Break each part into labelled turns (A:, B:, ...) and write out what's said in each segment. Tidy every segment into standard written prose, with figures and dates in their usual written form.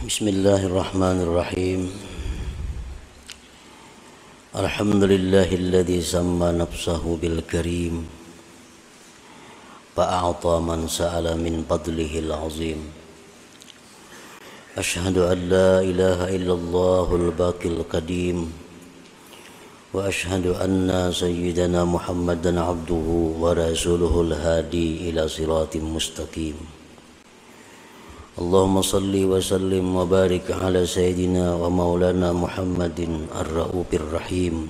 A: Bismillahirrahmanirrahim. Alhamdulillahilladzi samma nafsahu bil karim fa'a'ta man sa'ala min fadlihil azim. Ashhadu an la ilaha illallahul baqil qadim wa ashhadu anna sayyidana Muhammadan abduhu wa rasuluhul hadi ila siratim mustaqim. Allahumma salli wa sallim wa barik ala sayyidina wa maulana Muhammadin ar-ra'ufir rahim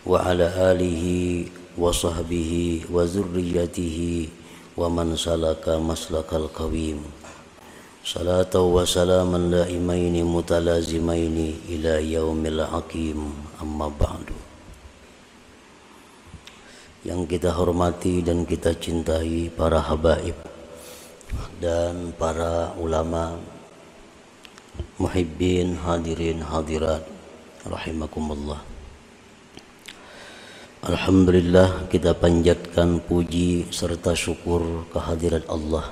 A: wa ala alihi wa sahbihi wa zurriyatihi wa man salaka maslakal qawim. Salatu wa salaman laimaini mutalazimaini ila yaumil hakim, amma ba'du. Yang kita hormati dan kita cintai para habaib dan para ulama, muhibbin, hadirin, hadirat, rahimakumullah. Alhamdulillah, kita panjatkan puji serta syukur kehadirat Allah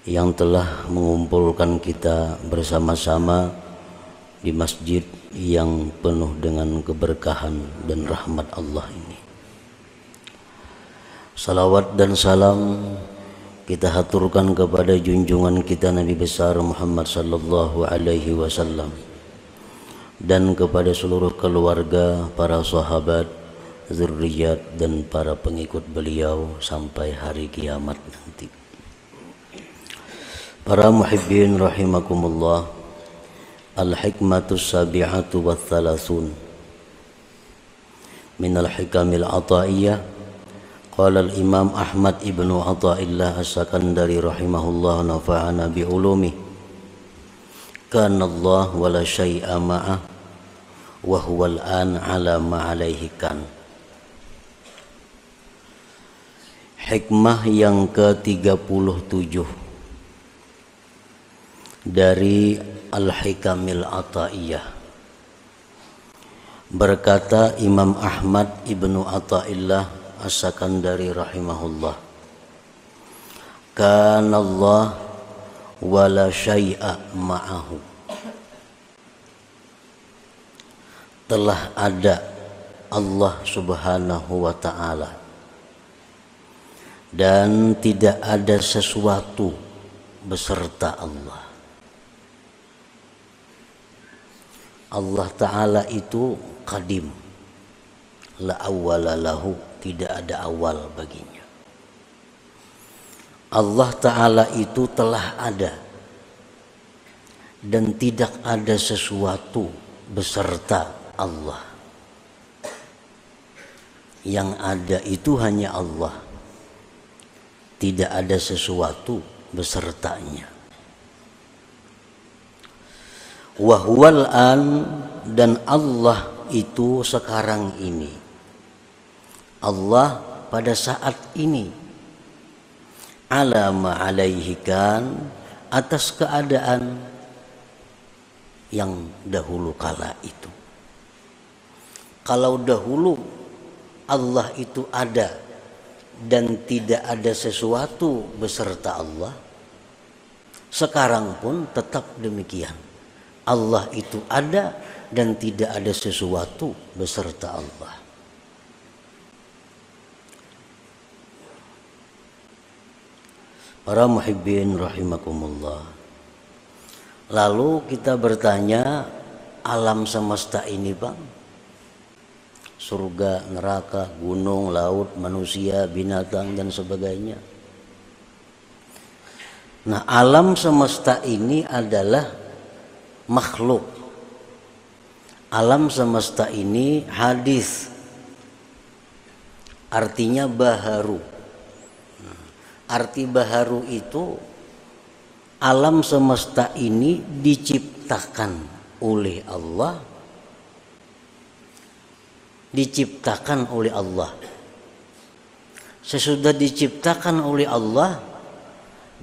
A: yang telah mengumpulkan kita bersama-sama di masjid yang penuh dengan keberkahan dan rahmat Allah ini. Salawat dan salam kita haturkan kepada junjungan kita Nabi besar Muhammad sallallahu alaihi wasallam dan kepada seluruh keluarga, para sahabat, zuriat dan para pengikut beliau sampai hari kiamat nanti. Para muhibbin rahimakumullah, al-hikmatus sabi'atu wa thalathun minal hikamil ataiyah. Qala al-Imam Ahmad ibnu Athaillah as-Sakandari rahimahullah nafa'ana bi'ulumi. Kana Allah wa la syai'a ma'ah wa huwa al-an ala ma alaihi kan. Hikmah yang ke-37 dari Al-Hikamil Ataiyah. Berkata Imam Ahmad ibnu Athaillah As-Sakandari rahimahullah, kana Allah wa la syai'a ma'ahu. Telah ada Allah subhanahu wa ta'ala dan tidak ada sesuatu beserta Allah. Allah ta'ala itu qadim, la awwala lahu, tidak ada awal baginya. Allah Ta'ala itu telah ada dan tidak ada sesuatu beserta Allah. Yang ada itu hanya Allah, tidak ada sesuatu besertanya. Wahwal an, dan Allah itu sekarang ini, Allah pada saat ini, alama alaihi kan, atas keadaan yang dahulu kala itu. Kalau dahulu Allah itu ada dan tidak ada sesuatu beserta Allah, sekarang pun tetap demikian. Allah itu ada dan tidak ada sesuatu beserta Allah. Para muhibbin rahimakumullah. Lalu kita bertanya, alam semesta ini bang, surga, neraka, gunung, laut, manusia, binatang dan sebagainya. Nah, alam semesta ini adalah makhluk. Alam semesta ini hadis, artinya baharu. Arti baharu itu alam semesta ini diciptakan oleh Allah, diciptakan oleh Allah. Sesudah diciptakan oleh Allah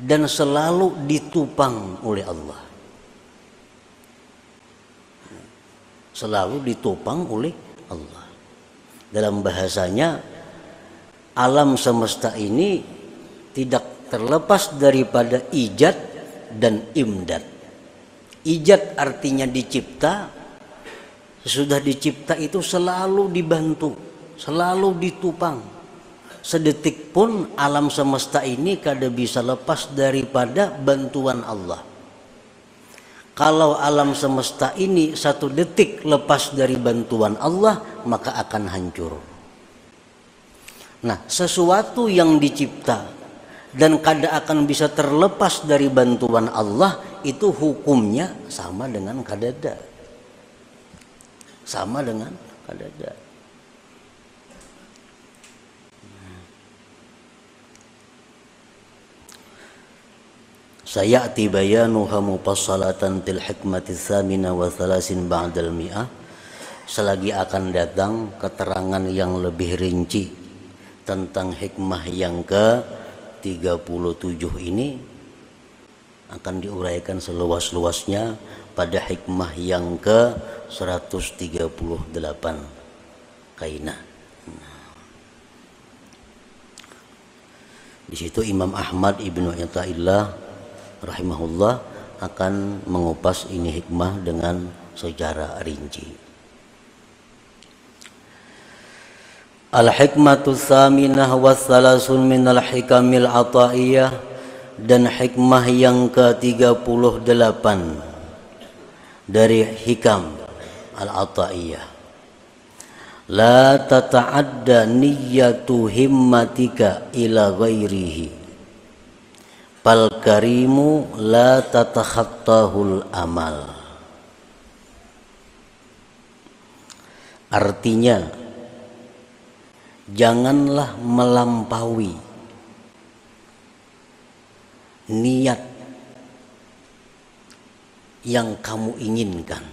A: dan selalu ditopang oleh Allah. Selalu ditopang oleh Allah. Dalam bahasanya, alam semesta ini tidak terlepas daripada ijad dan imdad. Ijad artinya dicipta, sesudah dicipta itu selalu dibantu, selalu ditupang. Sedetik pun alam semesta ini kada bisa lepas daripada bantuan Allah. Kalau alam semesta ini satu detik lepas dari bantuan Allah, maka akan hancur. Nah, sesuatu yang dicipta dan kada akan bisa terlepas dari bantuan Allah, itu hukumnya sama dengan kadada. Sama dengan kadada. Sayati bayanuha mufassalatan til hikmati tsamina wa thalasin ba'dal mi'ah. Selagi akan datang keterangan yang lebih rinci tentang hikmah yang ke-37 ini, akan diuraikan seluas-luasnya pada hikmah yang ke-138 kainah. Di situ Imam Ahmad Ibnu Athaillah rahimahullah akan mengupas ini hikmah dengan secara rinci. Al-hikmatu tsaminah wa thalasun minal hikamil ataiyah, dan hikmah yang ke-38 dari hikam al-ataiyah. La tata'adda niyyatu himmatika ila ghairihi, fal karimu la tatakhattahul amal. Artinya, janganlah melampaui niat yang kamu inginkan.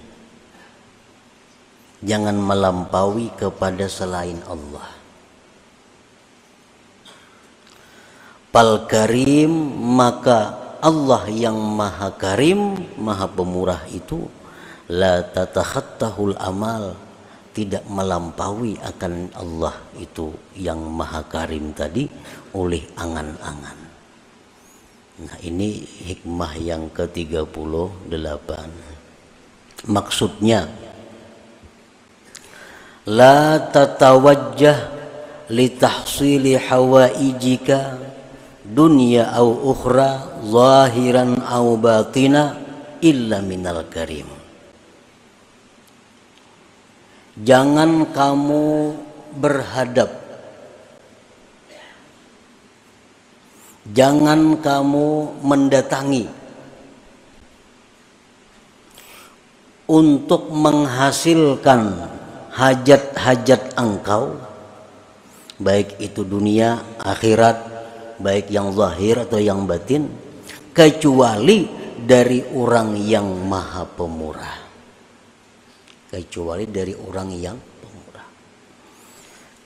A: Jangan melampaui kepada selain Allah. Fal karim, maka Allah yang maha karim, maha pemurah itu, la tatakhattahul amal, tidak melampaui akan Allah itu yang maha karim tadi oleh angan-angan. Nah, ini hikmah yang ke-38. Maksudnya, la tatawajjah li tahsili hawaijika dunya au ukhra zahiran au batina illa minal karim. Jangan kamu berhadap, jangan kamu mendatangi untuk menghasilkan hajat-hajat engkau, baik itu dunia, akhirat, baik yang zahir atau yang batin, kecuali dari orang yang maha pemurah. Kecuali dari orang yang pemurah.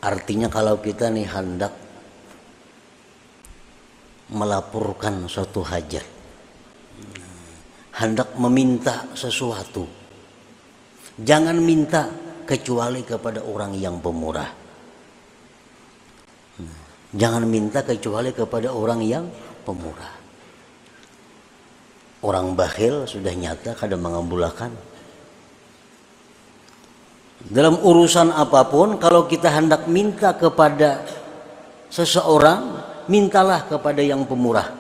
A: Artinya kalau kita nih hendak melaporkan suatu hajat, hendak meminta sesuatu, jangan minta kecuali kepada orang yang pemurah. Jangan minta kecuali kepada orang yang pemurah. Orang bakhil sudah nyata kadang mengambulakan. Dalam urusan apapun, kalau kita hendak minta kepada seseorang, mintalah kepada yang pemurah.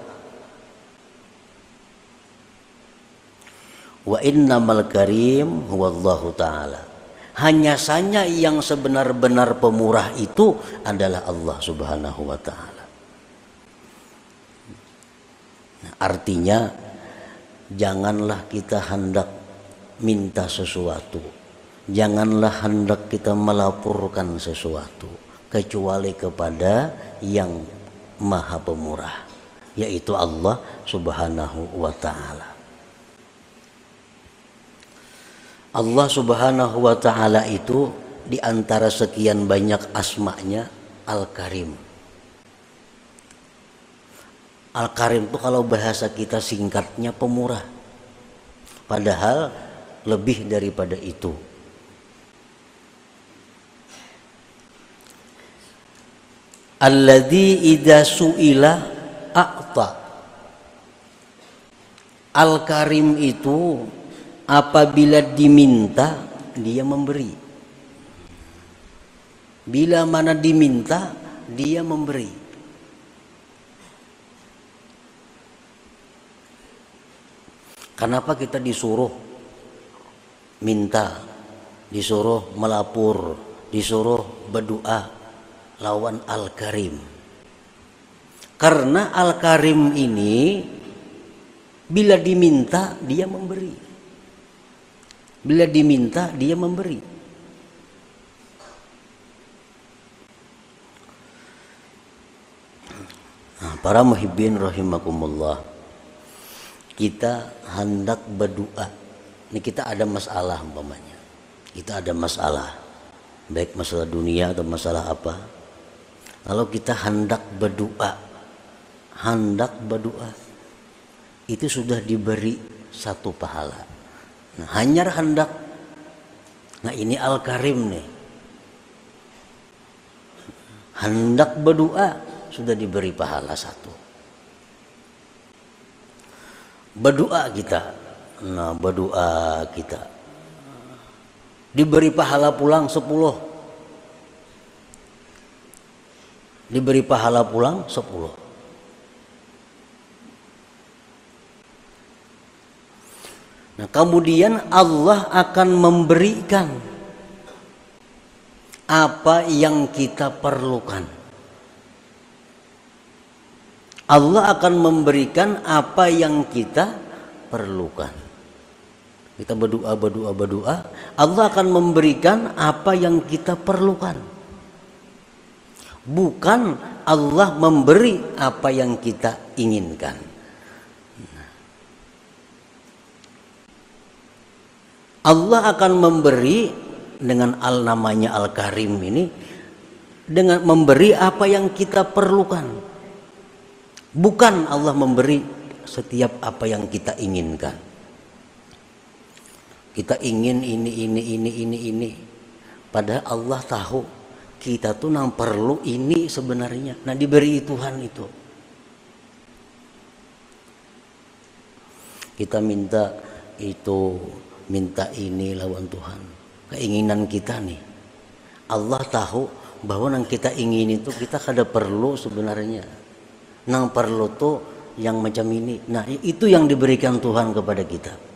A: Wa innamal karim huwallahu ta'ala. Hanya saja yang sebenar-benar pemurah itu adalah Allah subhanahu wa ta'ala. Nah, artinya, janganlah kita hendak minta sesuatu, janganlah hendak kita melaporkan sesuatu kecuali kepada yang maha pemurah, yaitu Allah subhanahu wa ta'ala. Allah subhanahu wa ta'ala itu di antara sekian banyak asma'nya Al-Karim. Al-Karim itu kalau bahasa kita singkatnya pemurah, padahal lebih daripada itu. Alladzi idza su'ila a'ta. Al-Karim itu apabila diminta dia memberi. Bila mana diminta dia memberi. Kenapa kita disuruh minta, disuruh melapor, disuruh berdoa lawan Al-Karim? Karena Al-Karim ini bila diminta dia memberi. Bila diminta dia memberi. Nah, para muhibbin rahimakumullah, kita hendak berdoa. Ini kita ada masalah umpamanya. Kita ada masalah, baik masalah dunia atau masalah apa. Kalau kita hendak berdoa, itu sudah diberi satu pahala. Nah, hanya hendak. Nah, ini Al-Karim nih. Hendak berdoa sudah diberi pahala satu. Berdoa kita. Nah, berdoa kita diberi pahala pulang 10. Diberi pahala pulang 10. Nah, kemudian Allah akan memberikan apa yang kita perlukan. Allah akan memberikan apa yang kita perlukan. Kita berdoa, Allah akan memberikan apa yang kita perlukan. Bukan Allah memberi apa yang kita inginkan. Allah akan memberi dengan namanya Al-Karim ini, dengan memberi apa yang kita perlukan. Bukan Allah memberi setiap apa yang kita inginkan. Kita ingin ini. Padahal Allah tahu kita tuh nang perlu ini sebenarnya. Nah, diberi Tuhan itu. Kita minta itu, minta ini lawan Tuhan. Keinginan kita nih. Allah tahu bahwa nang kita ingin itu kita kada perlu sebenarnya. Nang perlu tuh yang macam ini. Nah, itu yang diberikan Tuhan kepada kita.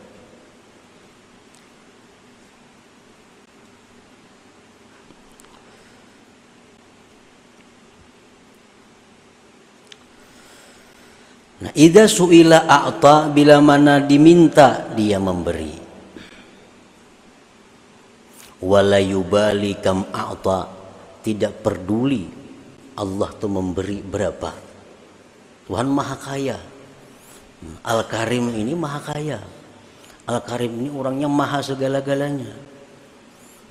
A: Nah, idza su'ila a'ta, bila mana diminta dia memberi. Wala yubali kam a'ta, tidak peduli Allah tuh memberi berapa. Tuhan maha kaya. Al-Karim ini maha kaya. Al-Karim ini orangnya maha segala-galanya.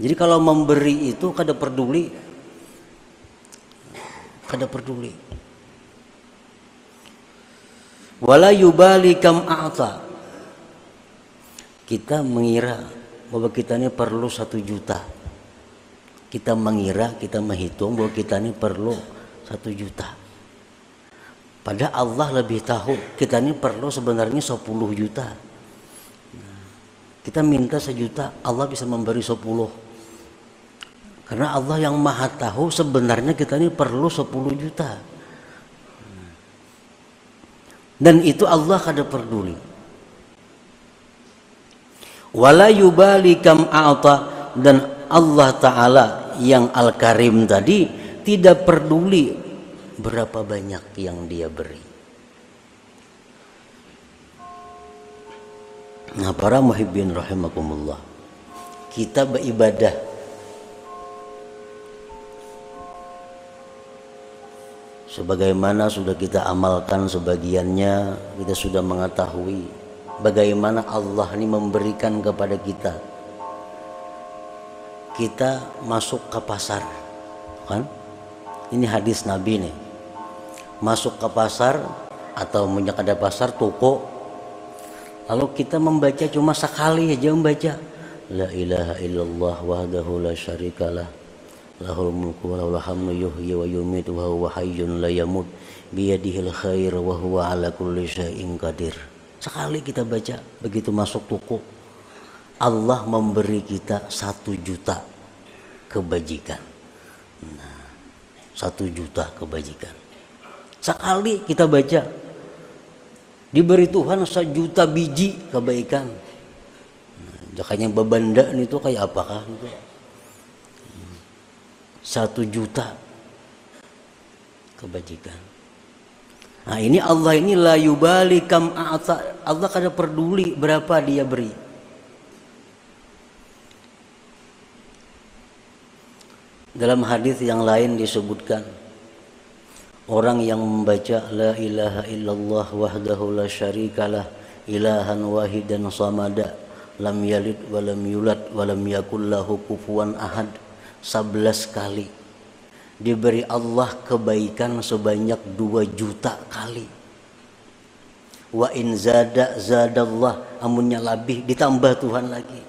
A: Jadi kalau memberi itu kada peduli. Wala yubali kam a'ta. Kita mengira bahwa kita ini perlu 1 juta. Kita mengira, kita menghitung bahwa kita ini perlu 1 juta. Padahal Allah lebih tahu kita ini perlu sebenarnya 10 juta. Kita minta 1 juta, Allah bisa memberi 10. Karena Allah yang maha tahu sebenarnya kita ini perlu 10 juta. Dan itu Allah kada peduli. Wala yubali kam a'ta, dan Allah Ta'ala yang Al-Karim tadi tidak peduli berapa banyak yang dia beri. Nah, para muhibbin rahimakumullah, kita beribadah sebagaimana sudah kita amalkan sebagiannya, kita sudah mengetahui bagaimana Allah ini memberikan kepada kita. Kita masuk ke pasar, kan? Ini hadis Nabi nih. Masuk ke pasar atau ada pasar toko, lalu kita membaca cuma sekali aja membaca la ilaha illallah wahdahu la syarikalah lahul mulku wa lahul hamdu yuhyi wa yumiitu wa huwa hayyun la yamut biyadihil khair wa huwa ala kulli syai'in qadir. Sekali kita baca, begitu masuk toko, Allah memberi kita 1 juta kebajikan. Nah, 1 juta kebajikan. Sekali kita baca, diberi Tuhan 1 juta biji kebaikan. Nah, jakanya babanda itu kayak apakah itu? 1 juta kebajikan. Nah ini Allah ini la yubali kam a'ta. Allah kada peduli berapa dia beri. Dalam hadis yang lain disebutkan, orang yang membaca la ilaha illallah wahdahu la syarikalah ilahan wahidan samada lam yalid walam yulad walam yakul lahu kufuwan ahad 11 kali, diberi Allah kebaikan sebanyak 2 juta kali. Wa in zada zadallah, amunnya lebih ditambah Tuhan lagi.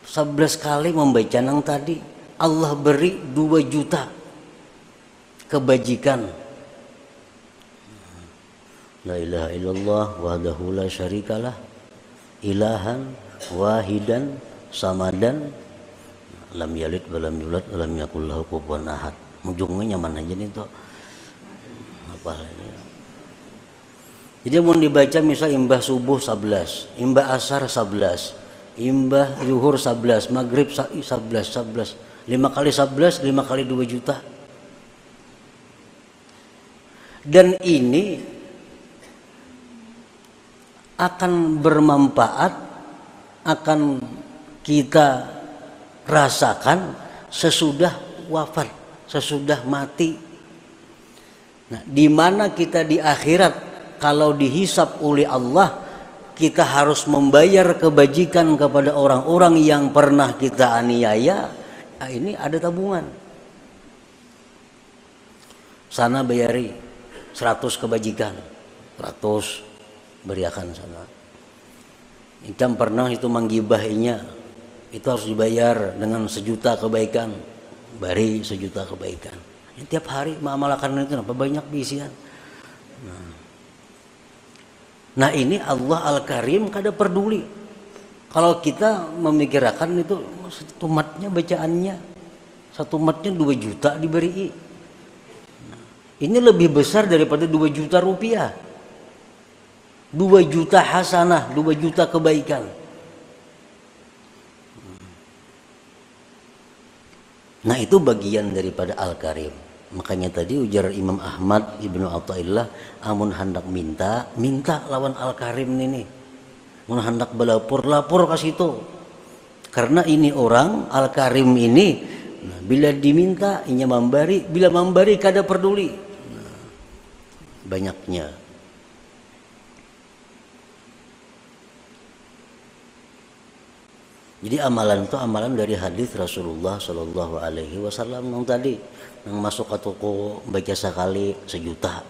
A: 11 kali membaca nang tadi, Allah beri 2 juta kebajikan. La ilaha illallah wahdahu la syarikalah ilahan wahidan samadan lam yalid walam yulad walam yakul lahu kufuwan ahad. Ujungnya nyaman aja nih tuh. Apa ini? Jadi mau dibaca misal imbah subuh 11, imbah asar 11, imbah zuhur 11, maghrib 11, 5 kali 11, 5 kali 2 juta. Dan ini akan bermanfaat, akan kita rasakan sesudah wafat, sesudah mati. Nah, di mana kita di akhirat kalau dihisab oleh Allah, kita harus membayar kebajikan kepada orang-orang yang pernah kita aniaya. Nah, ini ada tabungan. Sana bayari 100 kebajikan, 100 beriakan sana. Ikan pernah itu menggibahinya, itu harus dibayar dengan 1 juta kebaikan, bari 1 juta kebaikan. Ini tiap hari mengamalkan itu apa banyak bisian. Nah ini Allah Al-Karim kada peduli. Kalau kita memikirkan itu 1 matnya bacaannya, 1 matnya 2 juta diberi. Ini lebih besar daripada 2 juta rupiah. 2 juta hasanah, 2 juta kebaikan. Nah itu bagian daripada Al-Karim. Makanya tadi ujar Imam Ahmad Ibnu Athaillah, amun hendak minta, minta lawan Al-Karim ini. Mun hendak belapor, lapor ke situ. Karena ini orang Al-Karim ini, nah, bila diminta inya memberi, bila memberi kada peduli. Nah, banyaknya. Jadi amalan itu amalan dari hadis Rasulullah Shallallahu Alaihi Wasallam yang tadi, yang masuk ke toko baca sekali 1 juta,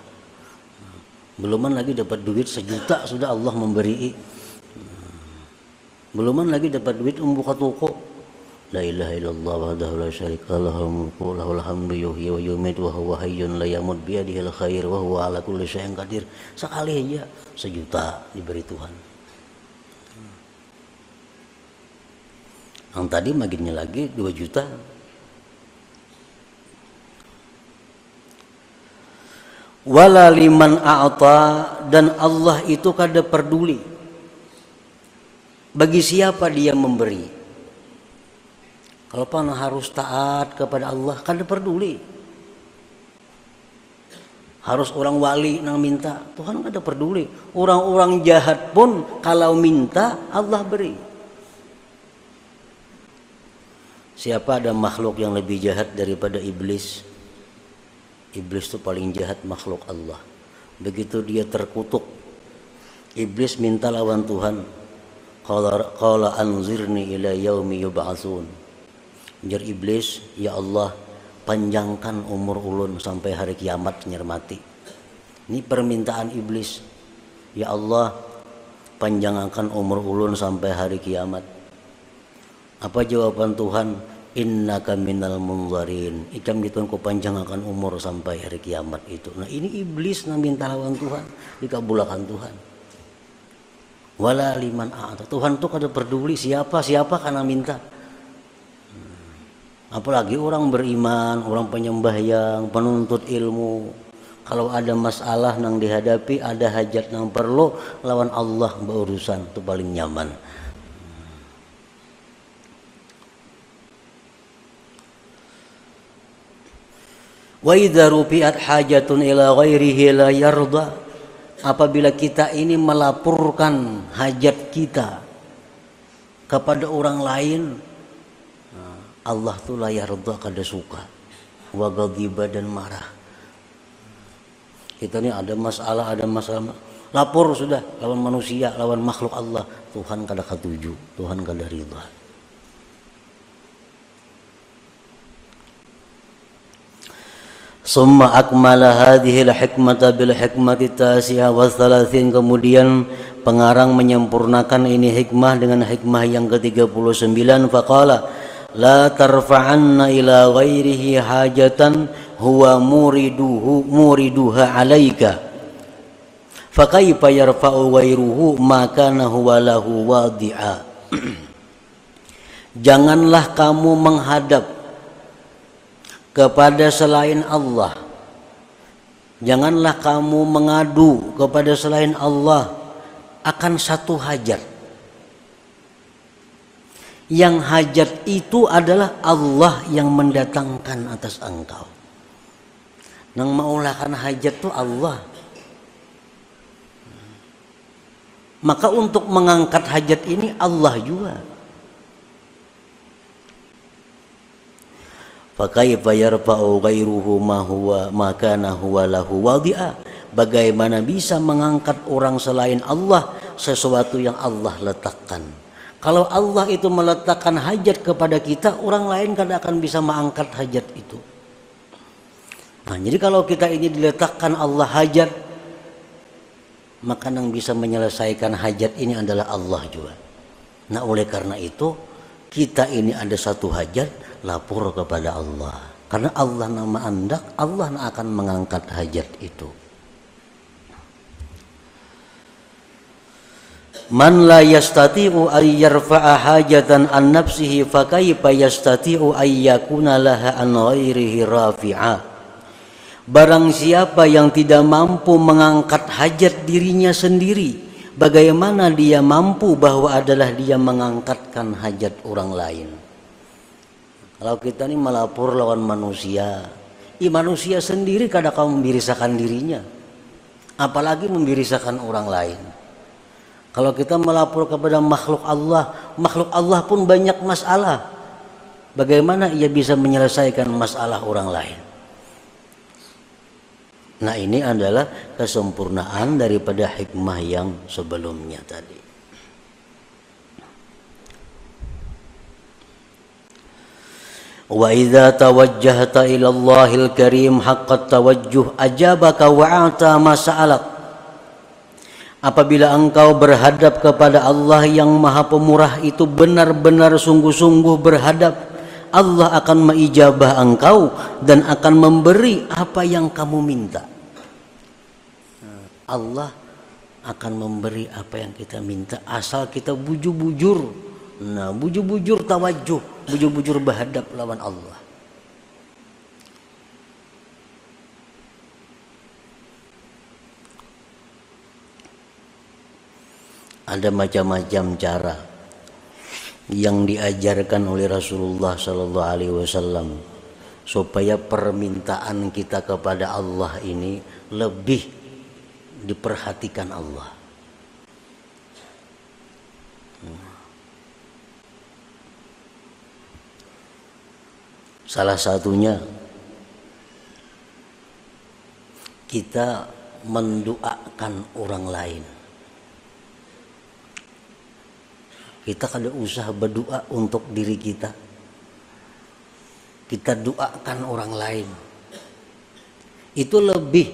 A: beluman lagi dapat duit 1 juta sudah Allah memberi, beluman lagi dapat duit membuka toko, la ilaha illallah wahdahu la syarika lahu mulku lahul hamdu yuhyi wa yumiitu wa huwa hayyun la yamut biyadihil khair wa huwa ala kulli syai'in qadir. Sekali aja 1 juta diberi Tuhan. Yang tadi maginnya lagi 2 juta. Wala liman a'ta, dan Allah itu kada peduli bagi siapa dia memberi. Kalau pana harus taat kepada Allah, kada peduli. Harus orang wali nang minta, Tuhan kada peduli. Orang-orang jahat pun kalau minta Allah beri. Siapa ada makhluk yang lebih jahat daripada iblis? Iblis itu paling jahat makhluk Allah. Begitu dia terkutuk, iblis minta lawan Tuhan, qala anzirni ila yaumi yub'atsun. Ujar iblis, ya Allah, panjangkan umur ulun sampai hari kiamat nyermati. Ini permintaan iblis. Ya Allah, panjangkan umur ulun sampai hari kiamat. Apa jawaban Tuhan? innaka minal munzarin, ikam ditun ku panjangkan umur sampai hari kiamat itu. Nah ini iblis na minta lawan Tuhan, dikabulakan Tuhan. Wala liman a'ta, Tuhan tuh kada peduli siapa karena minta. Apalagi orang beriman, orang penyembahyang, penuntut ilmu, kalau ada masalah nang dihadapi, ada hajat nang perlu lawan Allah berurusan, itu paling nyaman. Wa idza rufi'at hajatun ila ghairihi la yarda, apabila kita ini melaporkan hajat kita kepada orang lain, Allah tuh la yarda, kada suka, wa ghadiba, dan marah. Kita ini ada masalah, lapor sudah lawan manusia, lawan makhluk Allah, Tuhan kada katuju, Tuhan kada ridha. Summa akmala hadhil hikmata bil hikmati tasi'ah wa thalathin, kemudian pengarang menyempurnakan ini hikmah dengan hikmah yang ke-39. Faqala la tarfa'anna ila ghairihi hajatan huwa muriduha alaika fakaifa yarfa'u ghairuhu ma kana huwa lahu wadi'a. Janganlah kamu menghadap kepada selain Allah, janganlah kamu mengadu kepada selain Allah akan satu hajat, yang hajat itu adalah Allah yang mendatangkan atas engkau. Nang maulakan hajat itu Allah. Maka untuk mengangkat hajat ini Allah juga. Fakaifa yarfa'u ghairuhu ma kana huwa lahu wadi'a, bagaimana bisa mengangkat orang selain Allah sesuatu yang Allah letakkan. Kalau Allah itu meletakkan hajat kepada kita, orang lain kada akan bisa mengangkat hajat itu. Nah, jadi kalau kita ini diletakkan Allah hajat, maka yang bisa menyelesaikan hajat ini adalah Allah juga. Nah, oleh karena itu kita ini ada satu hajat, lapor kepada Allah, karena Allah nama andak, Allah akan mengangkat hajat itu. Man la yastati'u ay yarfa'a hajatan an nafsihi fa kayfa yastati'u ay yakuna laha an ghairihi rafi'a. Barang siapa yang tidak mampu mengangkat hajat dirinya sendiri, bagaimana dia mampu bahwa adalah dia mengangkatkan hajat orang lain? Kalau kita ini melapor lawan manusia, manusia sendiri kadang kamu membirisakan dirinya, apalagi membirisakan orang lain. Kalau kita melapor kepada makhluk Allah pun banyak masalah. Bagaimana ia bisa menyelesaikan masalah orang lain? Nah, ini adalah kesempurnaan daripada hikmah yang sebelumnya tadi. Wa idza tawajjahta ila Allahil Karim haqqat tawajjuh ajabaka wa a'ta ma sa'alak. Apabila engkau berhadap kepada Allah yang Maha Pemurah itu benar-benar sungguh-sungguh berhadap, Allah akan mengijabah engkau dan akan memberi apa yang kamu minta. Allah akan memberi apa yang kita minta asal kita bujur-bujur. Nah, bujur-bujur tawajuh, bujur-bujur berhadap lawan Allah. Ada macam-macam cara yang diajarkan oleh Rasulullah Sallallahu Alaihi Wasallam supaya permintaan kita kepada Allah ini lebih diperhatikan Allah. Salah satunya kita mendoakan orang lain. Kita kada usah berdoa untuk diri kita. Kita doakan orang lain. Itu lebih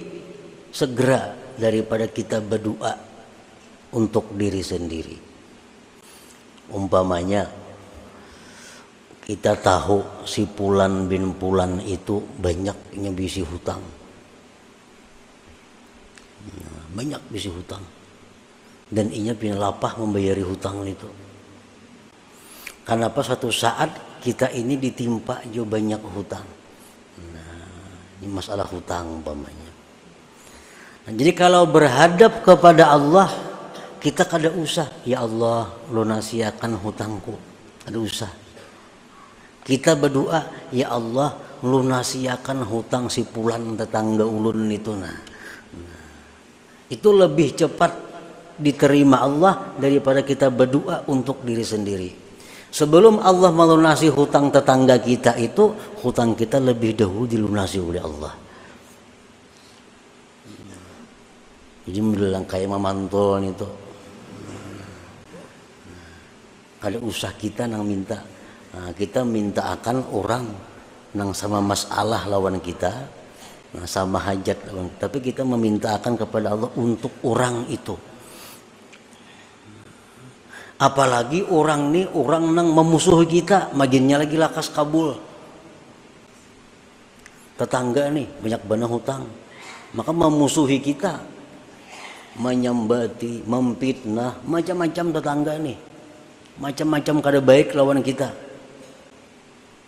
A: segera daripada kita berdoa untuk diri sendiri. Umpamanya Kita tahu si Pulan bin Pulan itu banyaknya bisi hutang. Banyak bisi hutang. Dan inya punya lapah membayari hutang itu. Kenapa suatu saat kita ini ditimpa jo banyak hutang. Nah, ini masalah hutang umpamanya. Nah, jadi kalau berhadap kepada Allah, kita kada usah, ya Allah lunasiakan hutangku. Kada usah. Kita berdoa, ya Allah lunasiakan hutang si Pulan tetangga ulun itu. Nah, itu lebih cepat diterima Allah daripada kita berdoa untuk diri sendiri. Sebelum Allah melunasi hutang tetangga kita itu, hutang kita lebih dahulu dilunasi oleh Allah. Jadi bilang kayak mamantol itu, kada usah kita nang minta. Nah, kita minta akan orang nang sama masalah lawan kita, nah, sama hajat lawan, tapi kita meminta akan kepada Allah untuk orang itu. Apalagi orang nih orang nang memusuhi kita, maginnya lagi lakas kabul. Tetangga nih banyak bana hutang, maka memusuhi kita, menyambati, memfitnah, macam-macam tetangga nih, macam-macam kada baik lawan kita.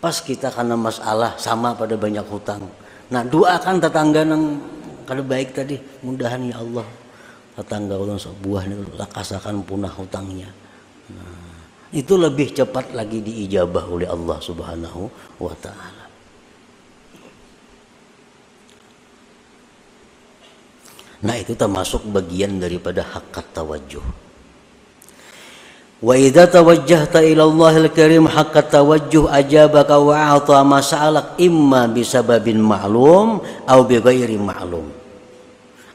A: Pas kita karena masalah sama pada banyak hutang. Nah, doakan tetangga nang kada baik tadi, mudahan ya Allah tetangga ulun sebuah ini lakasakan punah hutangnya. Nah, itu lebih cepat lagi diijabah oleh Allah Subhanahu wa taala. Nah, itu termasuk bagian daripada haqqat tawajjuh. Wa idza tawajjahta ila Allahil Karim haqqa tawajjuh ajabaka wa a'ta ma sa'alak imma bisababin ma'lum aw bighairi ma'lum.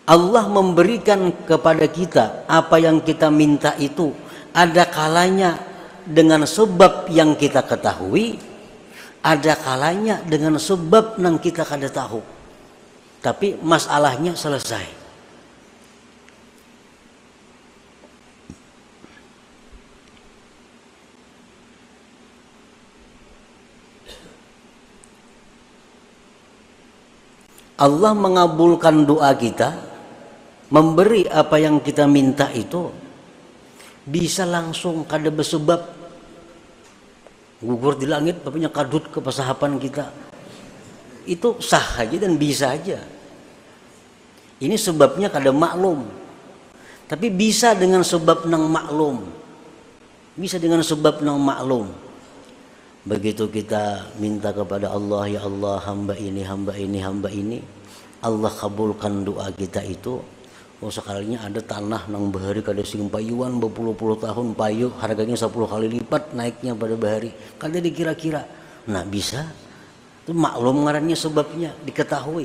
A: Allah memberikan kepada kita apa yang kita minta itu, ada kalanya dengan sebab yang kita ketahui, ada kalanya dengan sebab yang kita kada tahu. Tapi masalahnya selesai. Allah mengabulkan doa kita, memberi apa yang kita minta itu bisa langsung kada bersebab gugur di langit bapaknya kadut ke pasahapan kita. Itu sah aja dan bisa aja. Ini sebabnya kada maklum. Tapi bisa dengan sebab nang maklum. Bisa dengan sebab nang maklum. Begitu kita minta kepada Allah, ya Allah hamba ini, hamba ini, hamba ini, Allah kabulkan doa kita itu. Oh, sekalinya ada tanah nang bahari kada sing payuan berpuluh-puluh tahun payu, harganya 10 kali lipat naiknya pada bahari. Kada dikira-kira. Nah, bisa. Itu maklum ngarannya sebabnya diketahui.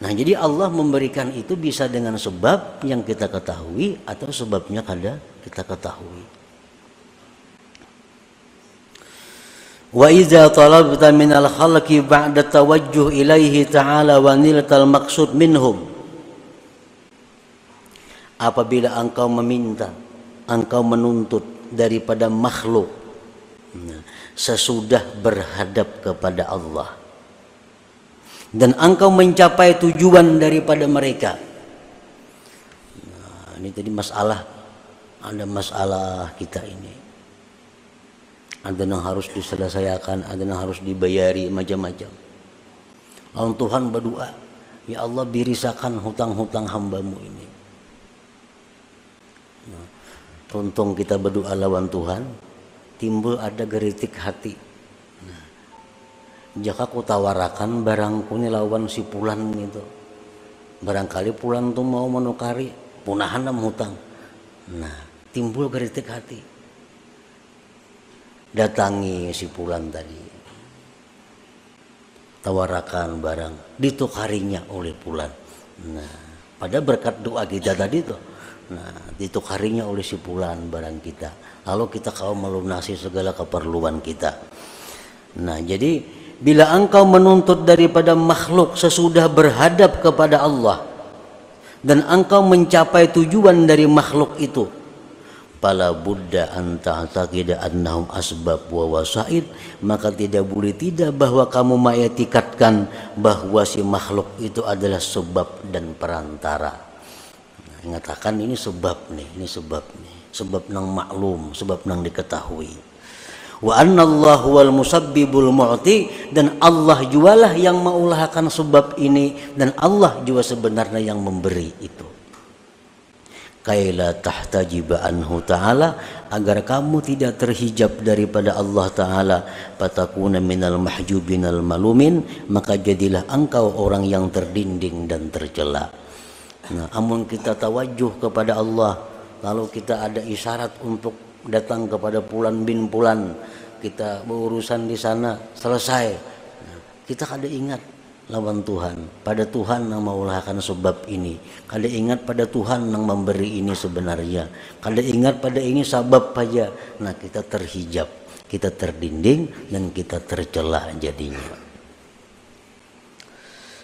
A: Nah, jadi Allah memberikan itu bisa dengan sebab yang kita ketahui atau sebabnya kada kita ketahui. Wa idza talabta minal khalqi ba'da tawajjuh ilaihi ta'ala wa niltal maqsud minhum. Apabila engkau meminta, engkau menuntut daripada makhluk sesudah berhadap kepada Allah, dan engkau mencapai tujuan daripada mereka. Nah, ini tadi masalah, ada masalah kita ini. Ada yang harus diselesaikan, ada yang harus dibayari, macam-macam. Lalu Tuhan berdoa, ya Allah birisakan hutang-hutang hambamu ini. Nah, untung kita berdoa lawan Tuhan, timbul ada geritik hati. Nah, jika ku tawarakan barangku ini lawan si Pulan itu, barangkali Pulan tuh mau menukari punahan dalam hutang. Nah, timbul geritik hati. Datangi si Pulan tadi, tawarakan barang, ditukarinya oleh Pulan. Nah, pada berkat doa kita tadi tuh, nah ditukarinya oleh si Pulan barang kita. Lalu kita kau melunasi segala keperluan kita. Nah, jadi bila engkau menuntut daripada makhluk sesudah berhadap kepada Allah, dan engkau mencapai tujuan dari makhluk itu, fala budda an ta'taqida annahum asbab wa wasaid, maka tidak boleh tidak bahwa kamu mengetikatkan bahwa si makhluk itu adalah sebab dan perantara. Mengatakan ini sebab nih, sebab nang maklum, sebab nang diketahui. Wa annallahu wal musabbibul mu'ti, dan Allah jualah yang mengulahkan sebab ini, dan Allah juga sebenarnya yang memberi itu. Kaila tahtajiba anhu ta'ala, agar kamu tidak terhijab daripada Allah Ta'ala, fatakuna minal mahjubinal malumin, maka jadilah engkau orang yang terdinding dan tercela. Nah, amun kita tawajuh kepada Allah, lalu kita ada isyarat untuk datang kepada Pulan bin Pulan, kita berurusan di sana selesai, nah, kita kada ingat lawan Tuhan, pada Tuhan yang mengulahkan sebab ini, kada ingat pada Tuhan yang memberi ini sebenarnya, kada ingat pada ini sebab saja. Nah, kita terhijab, kita terdinding, dan kita tercela jadinya.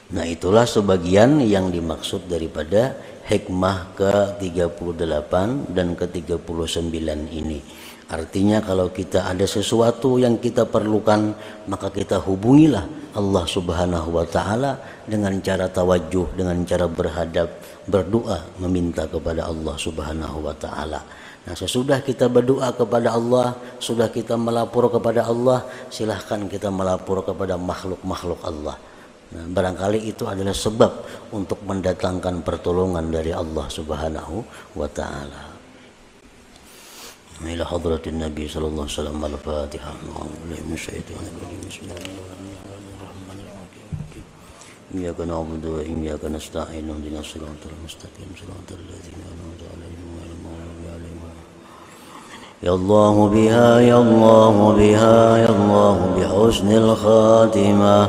A: Nah, itulah sebagian yang dimaksud daripada hikmah ke-38 dan ke-39 ini. Artinya kalau kita ada sesuatu yang kita perlukan, maka kita hubungilah Allah Subhanahu wa Ta'ala dengan cara tawajuh, dengan cara berhadap, berdoa, meminta kepada Allah Subhanahu wa Ta'ala. Nah, sesudah kita berdoa kepada Allah, sudah kita melapor kepada Allah, silahkan kita melapor kepada makhluk-makhluk Allah. Nah, barangkali itu adalah sebab untuk mendatangkan pertolongan dari Allah Subhanahu wa Ta'ala. Ila hadratin Nabi sallallahu alaihi wasallam, al-Fatihah. Iyyaka na'budu wa iyyaka nasta'in, ihdinas siratal mustaqim, siratal ladzina an'amta 'alaihim ghairil maghdubi 'alaihim. Ya Allah biha, ya Allah biha, ya Allah bihusnil khatimah.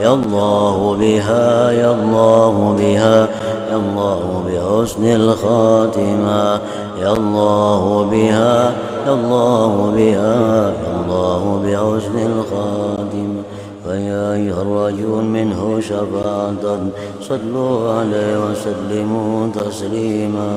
A: Ya Allah biha, ya Allah biha, ya Allah bihusnil khatimah. Ya Allah biha, ya Allah biha, ya Allah bihusnil khatimah. فيا أيها الراجون منه شفاعة صلوا عليه وسلموا تسليما.